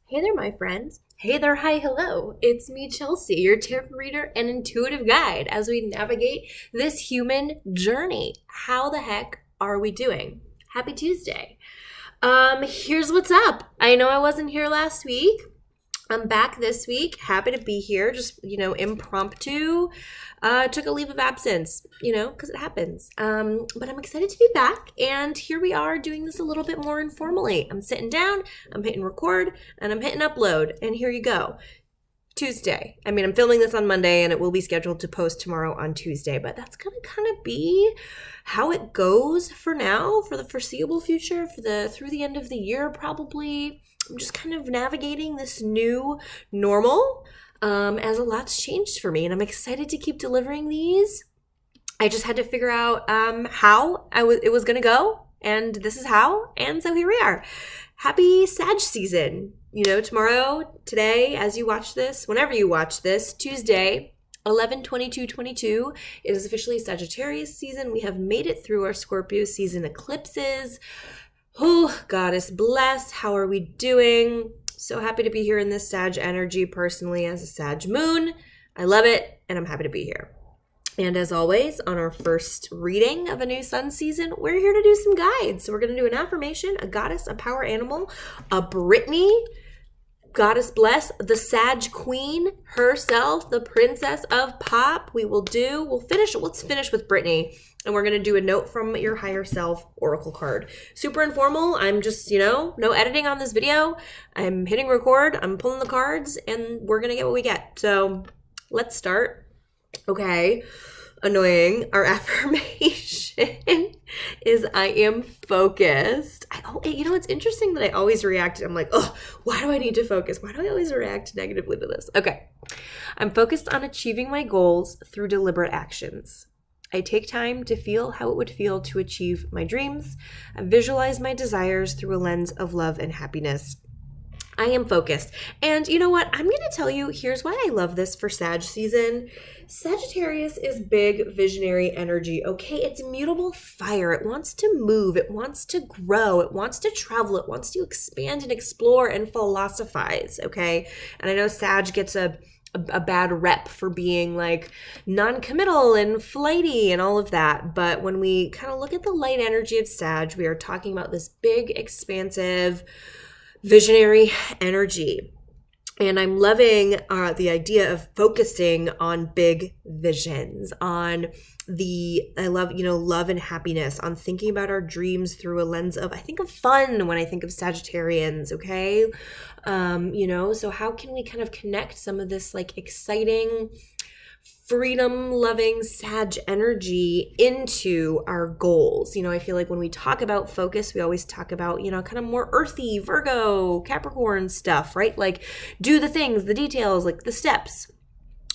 Hey there, my friends. Hey there, hi, hello. It's me, Chelsea, your tarot reader and intuitive guide as we navigate this human journey. How the heck are we doing? Happy Tuesday. Here's what's up. I know I wasn't here last week. I'm back this week. Happy to be here. Just, impromptu. Took a leave of absence, because it happens. But I'm excited to be back. And here we are doing this a little bit more informally. I'm sitting down, I'm hitting record, and I'm hitting upload. And here you go. Tuesday. I'm filming this on Monday and it will be scheduled to post tomorrow on Tuesday, but that's going to kind of be how it goes for now, for the foreseeable future, through the end of the year probably. I'm just kind of navigating this new normal as a lot's changed for me, and I'm excited to keep delivering these. I just had to figure out how it was going to go, and this is how, and so here we are. Happy Sag season. Tomorrow, today, as you watch this, whenever you watch this, Tuesday, 11/22/22, it is officially Sagittarius season. We have made it through our Scorpio season eclipses. Oh, goddess bless. How are we doing? So happy to be here in this Sag energy personally as a Sag moon. I love it, and I'm happy to be here. And as always, on our first reading of a new sun season, we're here to do some guides. So we're going to do an affirmation, a goddess, a power animal, a Brittany, goddess bless, the Sag queen herself, the princess of pop. Let's finish with Brittany. And we're going to do a note from your higher self oracle card. Super informal. I'm just, no editing on this video. I'm hitting record. I'm pulling the cards and we're going to get what we get. So let's start. Okay. Annoying. Our affirmation is I am focused. It's interesting that I always react. I'm like, oh, why do I need to focus? Why do I always react negatively to this? Okay. I'm focused on achieving my goals through deliberate actions. I take time to feel how it would feel to achieve my dreams. I visualize my desires through a lens of love and happiness. I am focused. And you know what? I'm going to tell you, here's why I love this for Sag season. Sagittarius is big visionary energy, okay? It's immutable fire. It wants to move. It wants to grow. It wants to travel. It wants to expand and explore and philosophize, okay? And I know Sag gets a bad rep for being like non-committal and flighty and all of that. But when we kind of look at the light energy of Sag, we are talking about this big, expansive, visionary energy. And I'm loving the idea of focusing on big visions, on love and happiness, on thinking about our dreams through a lens of, I think of fun when I think of Sagittarians, okay? So how can we kind of connect some of this like exciting, freedom-loving Sag energy into our goals? I feel like when we talk about focus, we always talk about, kind of more earthy, Virgo, Capricorn stuff, right? Like do the things, the details, like the steps.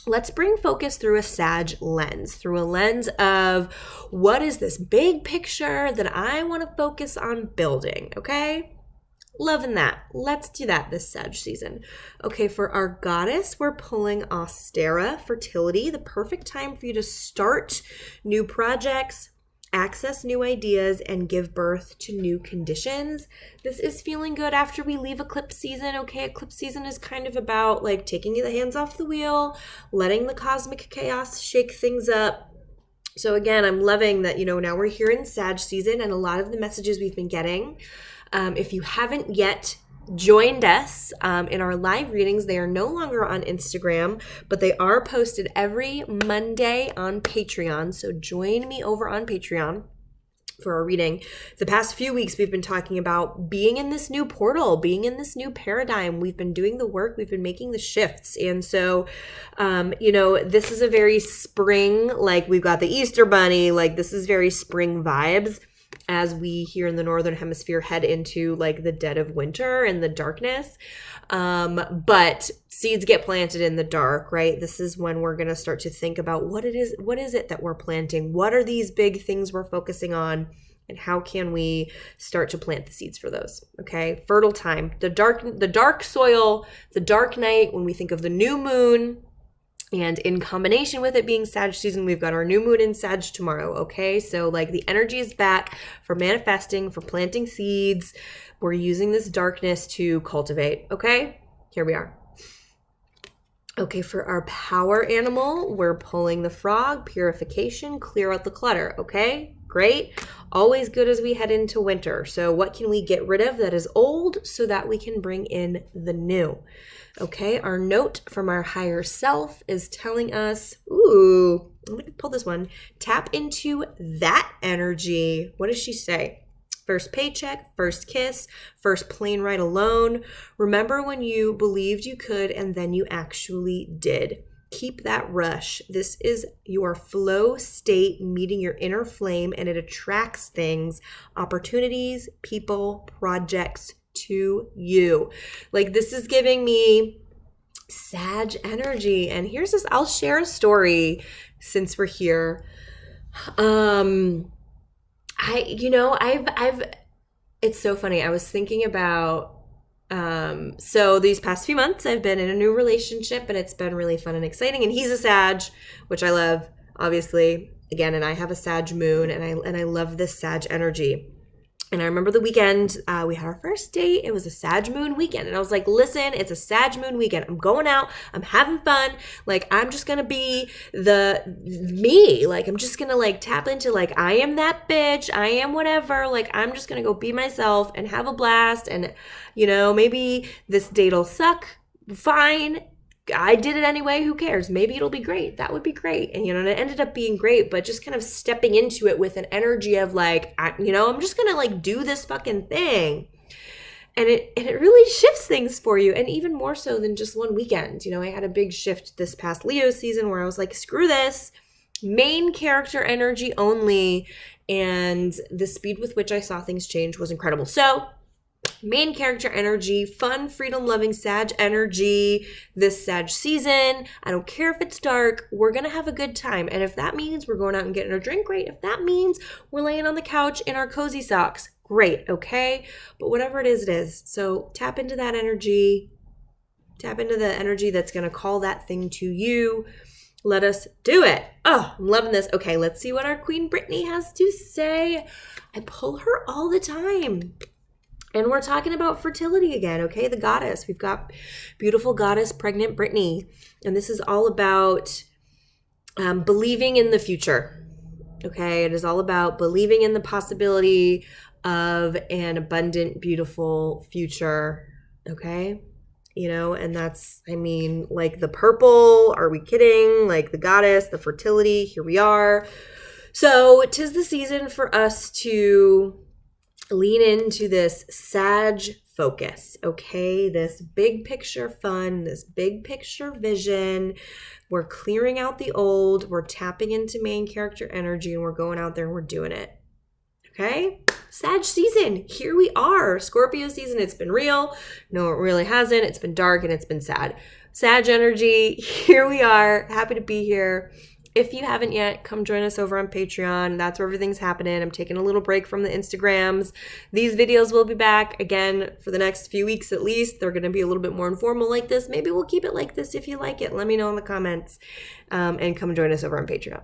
Let's bring focus through a Sag lens, through a lens of what is this big picture that I want to focus on building, okay? Loving that. Let's do that this Sag season. Okay, for our goddess, we're pulling Ostera, Fertility, the perfect time for you to start new projects, access new ideas, and give birth to new conditions. This is feeling good after we leave eclipse season, okay? Eclipse season is kind of about like taking the hands off the wheel, letting the cosmic chaos shake things up. So again, I'm loving that, now we're here in Sag season and a lot of the messages we've been getting. If you haven't yet joined us in our live readings, they are no longer on Instagram, but they are posted every Monday on Patreon. So join me over on Patreon for our reading. The past few weeks, we've been talking about being in this new portal, being in this new paradigm. We've been doing the work. We've been making the shifts. And so, this is a very spring, like we've got the Easter bunny, like this is very spring vibes as we here in the Northern Hemisphere head into like the dead of winter and the darkness. But seeds get planted in the dark, right? This is when we're going to start to think about what is it that we're planting? What are these big things we're focusing on? And how can we start to plant the seeds for those? Okay. Fertile time, the dark soil, the dark night, when we think of the new moon, And in combination with it being Sag season, we've got our new moon in Sag tomorrow, okay? So like the energy is back for manifesting, for planting seeds. We're using this darkness to cultivate, okay? Here we are. Okay, for our power animal, we're pulling the frog, purification, clear out the clutter, okay? Great. Always good as we head into winter. So what can we get rid of that is old so that we can bring in the new? Okay, our note from our higher self is telling us, ooh, let me pull this one. Tap into that energy. What does she say? First paycheck, first kiss, first plane ride alone. Remember when you believed you could and then you actually did. Keep that rush. This is your flow state meeting your inner flame, and it attracts things, opportunities, people, projects to you. Like this is giving me Sag energy. And here's this, I'll share a story since we're here. It's so funny. I was thinking about, so these past few months I've been in a new relationship and it's been really fun and exciting. And he's a Sag, which I love, obviously, again, and I have a Sag moon and I love this Sag energy. And I remember the weekend, we had our first date. It was a Sag moon weekend. And I was like, listen, it's a Sag moon weekend. I'm going out. I'm having fun. Like, I'm just going to be me. Like, I'm just going to like tap into like, I am that bitch. I am whatever. Like, I'm just going to go be myself and have a blast. And, you know, maybe this date will suck. Fine. I did it anyway. Who cares? Maybe it'll be great. That would be great. And, and it ended up being great, but just kind of stepping into it with an energy of like, I'm just going to like do this fucking thing. And it really shifts things for you. And even more so than just one weekend. I had a big shift this past Leo season where I was like, screw this, main character energy only. And the speed with which I saw things change was incredible. So main character energy, fun, freedom-loving Sag energy this Sag season. I don't care if it's dark. We're going to have a good time. And if that means we're going out and getting a drink, great. If that means we're laying on the couch in our cozy socks, great, okay? But whatever it is. So tap into that energy. Tap into the energy that's going to call that thing to you. Let us do it. Oh, I'm loving this. Okay, let's see what our Queen Brittany has to say. I pull her all the time. And we're talking about fertility again, okay? The goddess. We've got beautiful goddess, pregnant Brittany. And this is all about believing in the future, okay? It is all about believing in the possibility of an abundant, beautiful future, okay? And that's, like the purple, are we kidding? Like the goddess, the fertility, here we are. So 'tis the season for us to lean into this Sag focus, okay? This big picture fun, this big picture vision. We're clearing out the old. We're tapping into main character energy and we're going out there and we're doing it, okay? Sag season, here we are. Scorpio season, it's been real. No, it really hasn't. It's been dark and it's been sad. Sag energy, here we are. Happy to be here. If you haven't yet, come join us over on Patreon. That's where everything's happening. I'm taking a little break from the Instagrams. These videos will be back again for the next few weeks at least. They're going to be a little bit more informal like this. Maybe we'll keep it like this if you like it. Let me know in the comments and come join us over on Patreon.